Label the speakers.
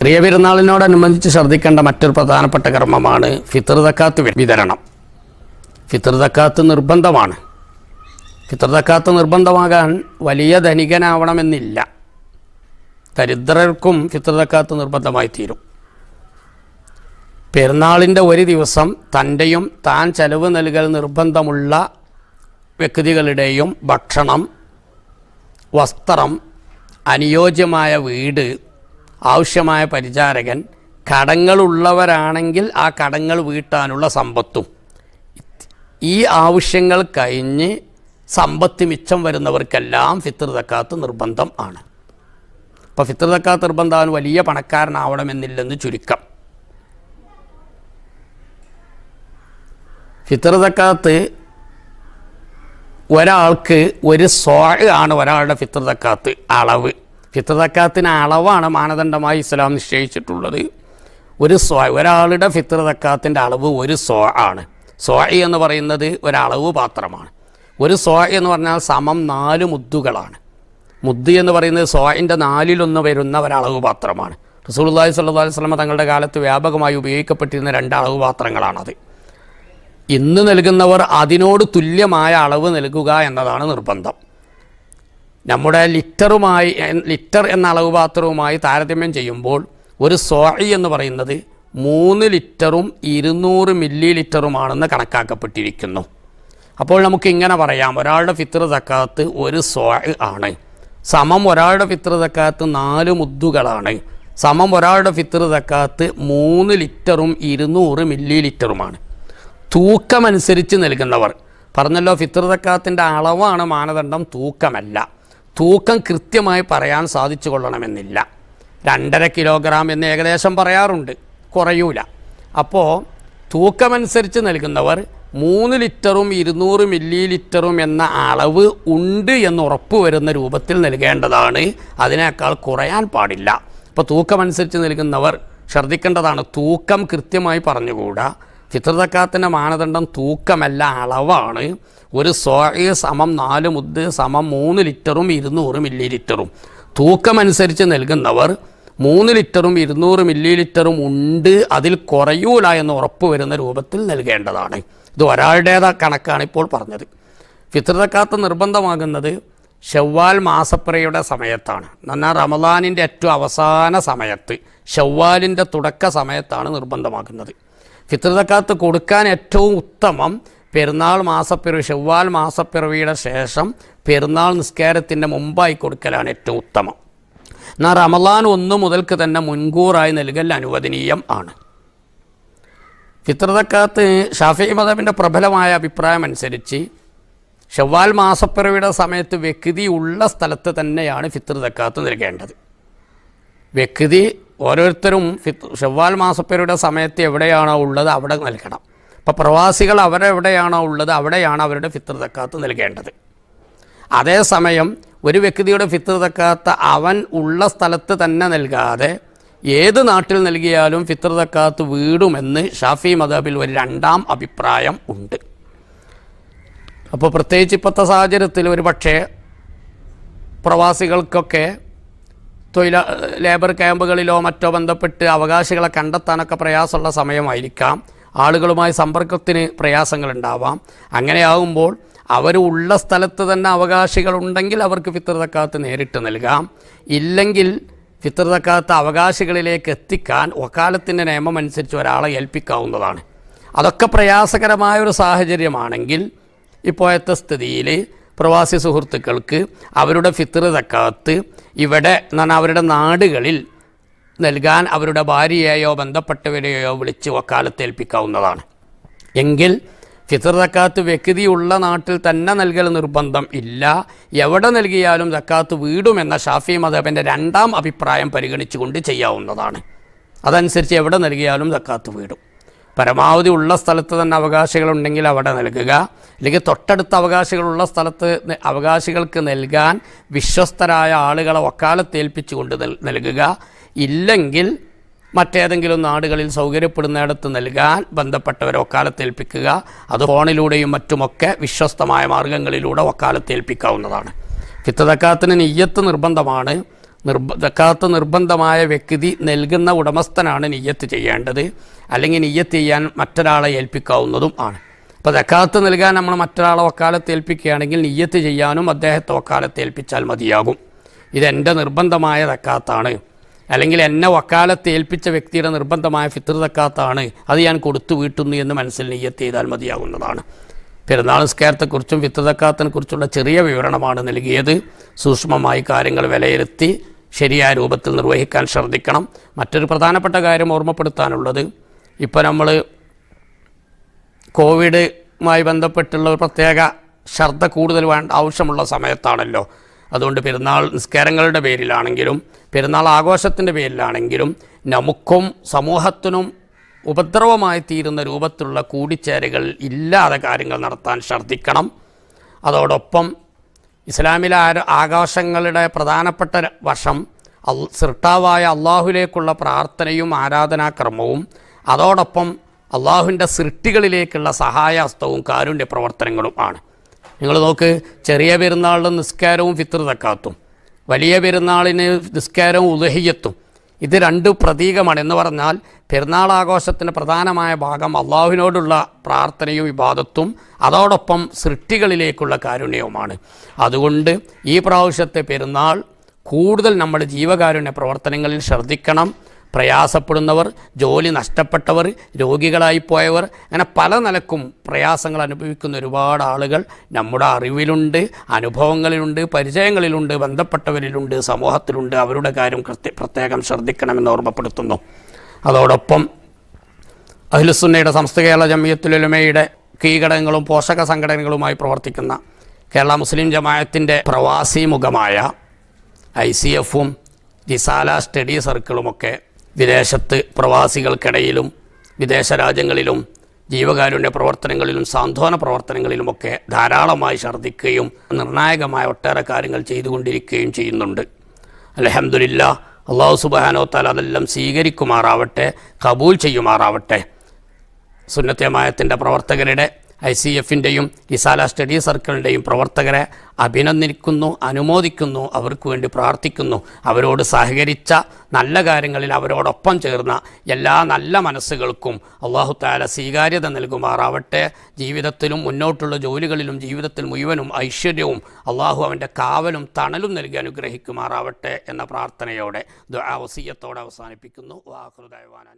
Speaker 1: ചെറിയ പെരുന്നാളിനോടനുബന്ധിച്ച് ശ്രദ്ധിക്കേണ്ട മറ്റൊരു പ്രധാനപ്പെട്ട കർമ്മമാണ് ഫിത്ർ സക്കാത്ത് വിതരണം. ഫിത്ർ സക്കാത്ത് നിർബന്ധമാണ്. ഫിത്ർ സക്കാത്ത് നിർബന്ധമാകാൻ വലിയ ധനികനാവണമെന്നില്ല. ദരിദ്രർക്കും ഫിത്ർ സക്കാത്ത് നിർബന്ധമായി തീരും. പെരുന്നാളിൻ്റെ ഒരു ദിവസം തൻ്റെയും താൻ ചെലവ് നൽകൽ നിർബന്ധമുള്ള വ്യക്തികളുടെയും ഭക്ഷണം, വസ്ത്രം, അനുയോജ്യമായ വീട്, ആവശ്യമായ പരിചാരകൻ, കടങ്ങളുള്ളവരാണെങ്കിൽ ആ കടങ്ങൾ വീട്ടാനുള്ള സമ്പത്തും, ഈ ആവശ്യങ്ങൾ കഴിഞ്ഞ് സമ്പത്ത് മിച്ചം വരുന്നവർക്കെല്ലാം ഫിത്ർ സക്കാത്ത് നിർബന്ധം ആണ്. അപ്പോൾ ഫിത്ർ സക്കാത്ത് നിർബന്ധം വലിയ പണക്കാരനാവണമെന്നില്ലെന്ന് ചുരുക്കം. ഫിത്ർ സക്കാത്ത് ഒരാൾക്ക് ഒരു ആണ് ഒരാളുടെ ഫിത്ർ സക്കാത്ത് അളവ്. ഫിത്ർ സക്കാത്തിന് അളവാണ് മാനദണ്ഡമായി ഇസ്ലാം നിശ്ചയിച്ചിട്ടുള്ളത്. ഒരാളുടെ ഫിത്ർ സക്കാത്തിൻ്റെ അളവ് ഒരു ആണ്. എന്ന് പറയുന്നത് ഒരളവ് പാത്രമാണ്. ഒരു എന്ന് പറഞ്ഞാൽ സമം 4 മുദ്ദുകളാണ്. മുദ്ദ് എന്ന് പറയുന്നത് സോയിൻ്റെ 4-1 വരുന്ന ഒരളവ് പാത്രമാണ്. റസൂലുള്ളാഹി സ്വല്ലല്ലാഹു അലൈഹി വസല്ലം തങ്ങളുടെ കാലത്ത് വ്യാപകമായി ഉപയോഗിക്കപ്പെട്ടിരുന്ന 2 അളവ് പാത്രങ്ങളാണത്. ഇന്ന് നൽകുന്നവർ അതിനോട് തുല്യമായ അളവ് നൽകുക എന്നതാണ് നിർബന്ധം. നമ്മുടെ ലിറ്റർ എന്ന അളവ് പാത്രവുമായി താരതമ്യം ചെയ്യുമ്പോൾ ഒരു സോഇ എന്ന് പറയുന്നത് 3 ലിറ്ററും 200 മില്ലി ലിറ്ററുമാണെന്ന് കണക്കാക്കപ്പെട്ടിരിക്കുന്നു. അപ്പോൾ നമുക്ക് ഇങ്ങനെ പറയാം, ഒരാളുടെ ഫിത്ർ സക്കാത്ത് ഒരു സോഇ ആണ്. സമം ഒരാളുടെ ഫിത്ർ സക്കാത്ത് 4 മുദ്ദുകളാണ്. സമം ഒരാളുടെ ഫിത്ർ സക്കാത്ത് 3 ലിറ്ററും 200 മില്ലി ലിറ്ററുമാണ്. തൂക്കമനുസരിച്ച് നൽകുന്നവർ, പറഞ്ഞല്ലോ ഫിത്ർ സക്കാത്തിൻ്റെ അളവാണ് മാനദണ്ഡം, തൂക്കമല്ല. തൂക്കം കൃത്യമായി പറയാൻ സാധിച്ചു കൊള്ളണമെന്നില്ല. 2.5 കിലോഗ്രാം എന്ന് ഏകദേശം പറയാറുണ്ട്, കുറയൂല. അപ്പോൾ തൂക്കമനുസരിച്ച് നൽകുന്നവർ 3 ലിറ്ററും 200 മില്ലി ലിറ്ററും എന്ന അളവ് ഉണ്ട് എന്ന് ഉറപ്പ് വരുന്ന രൂപത്തിൽ നൽകേണ്ടതാണ്. അതിനേക്കാൾ കുറയാൻ പാടില്ല. അപ്പോൾ തൂക്കമനുസരിച്ച് നൽകുന്നവർ ശ്രദ്ധിക്കേണ്ടതാണ്. തൂക്കം കൃത്യമായി പറഞ്ഞുകൂടാ. ഫിത്ർ സക്കാത്തിൻ്റെ മാനദണ്ഡം തൂക്കമല്ല, അളവാണ്. ഒരു സോഇ സമം 4 മുദ്ദ് സമം 3 ലിറ്ററും 200 മില്ലി ലിറ്ററും. തൂക്കമനുസരിച്ച് നൽകുന്നവർ 3 ലിറ്ററും 200 മില്ലി ലിറ്ററും ഉണ്ട്, അതിൽ കുറയൂല എന്ന് ഉറപ്പ് വരുന്ന രൂപത്തിൽ നൽകേണ്ടതാണ്. ഇത് ഒരാളുടേതാ കണക്കാണ് ഇപ്പോൾ പറഞ്ഞത്. ഫിത്ർ സക്കാത്ത് നിർബന്ധമാകുന്നത് ശവ്വാൽ മാസപ്പിറയുടെ സമയത്താണ്. എന്നാൽ റമദാനിൻ്റെ ഏറ്റവും അവസാന സമയത്ത്, ശവ്വാലിൻ്റെ തുടക്ക സമയത്താണ് നിർബന്ധമാക്കുന്നത്. ഫിത്ർ സക്കാത്ത് കൊടുക്കാൻ ഏറ്റവും ഉത്തമം പെരുന്നാൾ മാസപ്പിറവി, ശവ്വാൽ മാസപ്പിറവിയുടെ ശേഷം പെരുന്നാൾ നിസ്കാരത്തിൻ്റെ മുമ്പായി കൊടുക്കലാണ് ഏറ്റവും ഉത്തമം. എന്നാൽ റമദാൻ 1 മുതൽക്ക് തന്നെ മുൻകൂറായി നൽകൽ അനുവദനീയം ആണ്. ഫിത്ർ സക്കാത്ത് ഷാഫിഈ മദ്ഹബിൻ്റെ പ്രബലമായ അഭിപ്രായം അനുസരിച്ച് ശവ്വാൽ മാസപ്പിറവിയുടെ സമയത്ത് വ്യക്തി ഉള്ള സ്ഥലത്ത് തന്നെയാണ് ഫിത്ർ സക്കാത്ത് നൽകേണ്ടത്. വ്യക്തി ഓരോരുത്തരും ശവ്വാൽ മാസപ്പിറവിയുടെ സമയത്ത് എവിടെയാണോ ഉള്ളത് അവിടെ നൽകണം. അപ്പോൾ പ്രവാസികൾ അവരെവിടെയാണോ ഉള്ളത് അവിടെയാണ് അവരുടെ ഫിത്ർ സക്കാത്ത് നൽകേണ്ടത്. അതേസമയം ഒരു വ്യക്തിയുടെ ഫിത്ർ സക്കാത്ത് അവൻ ഉള്ള സ്ഥലത്ത് തന്നെ നൽകാതെ ഏത് നാട്ടിൽ നൽകിയാലും ഫിത്ർ സക്കാത്ത് വീടുമെന്ന് ഷാഫിഈ മദ്ഹബിൽ ഒരു 2ാം അഭിപ്രായം ഉണ്ട്. അപ്പോൾ പ്രത്യേകിച്ച് ഇപ്പോഴത്തെ സാഹചര്യത്തിൽ ഒരു പക്ഷേ പ്രവാസികൾക്കൊക്കെ ലേബർ ക്യാമ്പുകളിലോ മറ്റോ ബന്ധപ്പെട്ട് അവകാശികളെ കണ്ടെത്താനൊക്കെ പ്രയാസമുള്ള സമയമായിരിക്കാം. ആളുകളുമായി സമ്പർക്കത്തിന് പ്രയാസങ്ങളുണ്ടാവാം. അങ്ങനെയാകുമ്പോൾ അവർ ഉള്ള സ്ഥലത്ത് തന്നെ അവകാശികളുണ്ടെങ്കിൽ അവർക്ക് ഫിത്ർ സക്കാത്ത് നേരിട്ട് നൽകാം. ഇല്ലെങ്കിൽ ഫിത്ർ സക്കാത്ത് അവകാശികളിലേക്ക് എത്തിക്കാൻ വക്കാലത്തിൻ്റെ നിയമം അനുസരിച്ച് ഒരാളെ ഏൽപ്പിക്കാവുന്നതാണ്. അതൊക്കെ പ്രയാസകരമായൊരു സാഹചര്യമാണെങ്കിൽ ഇപ്പോഴത്തെ സ്ഥിതിയിൽ പ്രവാസി സുഹൃത്തുക്കൾക്ക് അവരുടെ ഫിത്ർ സക്കാത്ത് ഇവിടെ അവരുടെ നാടുകളിൽ നൽകാൻ അവരുടെ ഭാര്യയെയോ ബന്ധപ്പെട്ടവരെയോ വിളിച്ച് വക്കാലത്തേൽപ്പിക്കാവുന്നതാണ്. എങ്കിൽ ഫിത്ർ സക്കാത്ത് വ്യക്തിയുള്ള നാട്ടിൽ തന്നെ നൽകൽ നിർബന്ധം ഇല്ല. എവിടെ നൽകിയാലും സക്കാത്ത് വീടുമെന്ന ഷാഫിഈ മദ്ഹബിൻ്റെ 2ാം അഭിപ്രായം പരിഗണിച്ചുകൊണ്ട് ചെയ്യാവുന്നതാണ്. അതനുസരിച്ച് എവിടെ നൽകിയാലും സക്കാത്ത് വീടും. പരമാവധി ഉള്ള സ്ഥലത്ത് തന്നെ അവകാശികളുണ്ടെങ്കിൽ അവിടെ നൽകുക. അല്ലെങ്കിൽ തൊട്ടടുത്ത അവകാശികളുള്ള സ്ഥലത്ത് അവകാശികൾക്ക് നൽകാൻ വിശ്വസ്തരായ ആളുകളെ വക്കാലത്തേൽപ്പിച്ചുകൊണ്ട് നൽകുക. ഇല്ലെങ്കിൽ മറ്റേതെങ്കിലും നാടുകളിൽ സൗകര്യപ്പെടുന്നിടത്ത് നൽകാൻ ബന്ധപ്പെട്ടവരെ വക്കാലത്തേൽപ്പിക്കുക. അത് ഫോണിലൂടെയും മറ്റുമൊക്കെ വിശ്വസ്തമായ മാർഗങ്ങളിലൂടെ വക്കാലത്തേൽപ്പിക്കാവുന്നതാണ്. ഫിത്ർ സക്കാത്തിന് നിയ്യത്ത് നിർബന്ധമാണ്. സക്കാത്ത് നിർബന്ധമായ വ്യക്തി നൽകുന്ന ഉടമസ്ഥനാണ് നിയ്യത്ത് ചെയ്യേണ്ടത്, അല്ലെങ്കിൽ നിയ്യത്ത് ചെയ്യാൻ മറ്റൊരാളെ ഏൽപ്പിക്കാവുന്നതും ആണ്. അപ്പോൾ സക്കാത്ത് നൽകാൻ നമ്മൾ മറ്റൊരാളെ വക്കാലത്ത് ഏൽപ്പിക്കുകയാണെങ്കിൽ നിയ്യത്ത് ചെയ്യാനും അദ്ദേഹത്തെ വക്കാലത്ത് ഏൽപ്പിച്ചാൽ മതിയാകും. ഇതെൻ്റെ നിർബന്ധമായ സക്കാത്താണ്, അല്ലെങ്കിൽ എന്നെ വക്കാലത്ത് ഏൽപ്പിച്ച വ്യക്തിയുടെ നിർബന്ധമായ ഫിത്ർ സക്കാത്താണ്, അത് ഞാൻ കൊടുത്തു വീട്ടുന്നു എന്ന് മനസ്സിൽ നിയ്യത്ത് ചെയ്താൽ മതിയാകുന്നതാണ്. പെരുന്നാൾ നിസ്കാരത്തെക്കുറിച്ചും ഫിത്ർ സക്കാത്തിനെക്കുറിച്ചുള്ള ചെറിയ വിവരണമാണ് നൽകിയത്. സൂക്ഷ്മമായി കാര്യങ്ങൾ വിലയിരുത്തി ശരിയായ രൂപത്തിൽ നിർവഹിക്കാൻ ശ്രദ്ധിക്കണം. മറ്റൊരു പ്രധാനപ്പെട്ട കാര്യം ഓർമ്മപ്പെടുത്താനുള്ളത്, ഇപ്പോൾ നമ്മൾ കോവിഡുമായി ബന്ധപ്പെട്ടുള്ള ഒരു പ്രത്യേക ശ്രദ്ധ കൂടുതൽ ആവശ്യമുള്ള സമയത്താണല്ലോ. അതുകൊണ്ട് പെരുന്നാൾ നിസ്കാരങ്ങളുടെ പേരിലാണെങ്കിലും പെരുന്നാൾ ആഘോഷത്തിൻ്റെ പേരിലാണെങ്കിലും നമുക്കും സമൂഹത്തിനും ഉപദ്രവമായി തീരുന്ന രൂപത്തിലുള്ള കൂടിച്ചേരലുകൾ ഇല്ലാതെ കാര്യങ്ങൾ നടത്താൻ ശ്രദ്ധിക്കണം. അതോടൊപ്പം ഇസ്ലാമിലെ ആഘോഷങ്ങളുടെ പ്രധാനപ്പെട്ട വശം സൃഷ്ടാവായ അള്ളാഹുലേക്കുള്ള പ്രാർത്ഥനയും ആരാധനാക്രമവും അതോടൊപ്പം അള്ളാഹുവിൻ്റെ സൃഷ്ടികളിലേക്കുള്ള സഹായഹസ്തവും കാരുണ്യ പ്രവർത്തനങ്ങളും ആണ്. നിങ്ങൾ നോക്ക്, ചെറിയ പെരുന്നാളിന് നിസ്കാരവും ഫിത്ർ സക്കാത്തും, വലിയ പെരുന്നാളിന് നിസ്കാരവും ഉദഹിയത്തും, ഇത് രണ്ട് പ്രതീകമാണ്. എന്ന് പറഞ്ഞാൽ പെരുന്നാൾ ആഘോഷത്തിൻ്റെ പ്രധാനമായ ഭാഗം അള്ളാഹുവിനോടുള്ള പ്രാർത്ഥനയും ഇബാദത്തും അതോടൊപ്പം സൃഷ്ടികളിലേക്കുള്ള കാരുണ്യവുമാണ്. അതുകൊണ്ട് ഈ പ്രാവശ്യത്തെ പെരുന്നാൾ കൂടുതൽ നമ്മൾ ജീവകാരുണ്യ പ്രവർത്തനങ്ങളിൽ ശ്രദ്ധിക്കണം. പ്രയാസപ്പെടുന്നവർ, ജോലി നഷ്ടപ്പെട്ടവർ, രോഗികളായിപ്പോയവർ, അങ്ങനെ പല നിലക്കും പ്രയാസങ്ങൾ അനുഭവിക്കുന്ന ഒരുപാട് ആളുകൾ നമ്മുടെ അറിവിലുണ്ട്, അനുഭവങ്ങളിലുണ്ട്, പരിചയങ്ങളിലുണ്ട്, ബന്ധപ്പെട്ടവരിലുണ്ട്, സമൂഹത്തിലുണ്ട്. അവരുടെ കാര്യം പ്രത്യേകം ശ്രദ്ധിക്കണമെന്ന് ഓർമ്മപ്പെടുത്തുന്നു. അതോടൊപ്പം അഹ്ലുസുന്നയുടെ സമസ്ത കേരള ജമിയത്തുൽ ഉലമയുടെ കീഘടകങ്ങളും പോഷക സംഘടനകളുമായി പ്രവർത്തിക്കുന്ന കേരള മുസ്ലിം ജമാഅത്തിൻ്റെ പ്രവാസി മുഖമായ ICF-ഉം റിസാല സ്റ്റഡി സർക്കിളുമൊക്കെ വിദേശത്ത് പ്രവാസികൾക്കിടയിലും വിദേശ രാജ്യങ്ങളിലും ജീവകാരുണ്യ പ്രവർത്തനങ്ങളിലും സാന്ത്വന പ്രവർത്തനങ്ങളിലുമൊക്കെ ധാരാളമായി ശ്രദ്ധിക്കുകയും നിർണായകമായ ഒട്ടേറെ കാര്യങ്ങൾ ചെയ്തുകൊണ്ടിരിക്കുകയും ചെയ്യുന്നുണ്ട്. അൽഹംദുലില്ലാ, അല്ലാഹു സുബ്ഹാനഹു വ തആല അതെല്ലാം സ്വീകരിക്കുമാറാവട്ടെ, കബൂൽ ചെയ്യുമാറാവട്ടെ. സുന്നത്തെ ജമാഅത്തിൻ്റെ പ്രവർത്തകരുടെ ICF-ൻ്റെയും റിസാല സ്റ്റഡി സർക്കിളിൻ്റെയും പ്രവർത്തകരെ അഭിനന്ദിക്കുന്നു, അനുമോദിക്കുന്നു, അവർക്ക് വേണ്ടി പ്രാർത്ഥിക്കുന്നു. അവരോട് സഹകരിച്ച നല്ല കാര്യങ്ങളിൽ അവരോടൊപ്പം ചേർന്ന എല്ലാ നല്ല മനസ്സുകൾക്കും അല്ലാഹു തആല സ്വീകാര്യത നൽകുമാറാവട്ടെ. ജീവിതത്തിലും മുന്നോട്ടുള്ള ജോലികളിലും ജീവിതത്തിൽ മുഴുവനും ഐശ്വര്യവും അല്ലാഹു അവൻ്റെ കാവലും തണലും നൽകി അനുഗ്രഹിക്കുമാറാവട്ടെ എന്ന പ്രാർത്ഥനയോടെ ദുആ വസിയ്യത്തോടെ അവസാനിപ്പിക്കുന്നു. വആഖിറു ദഅ്വാനാ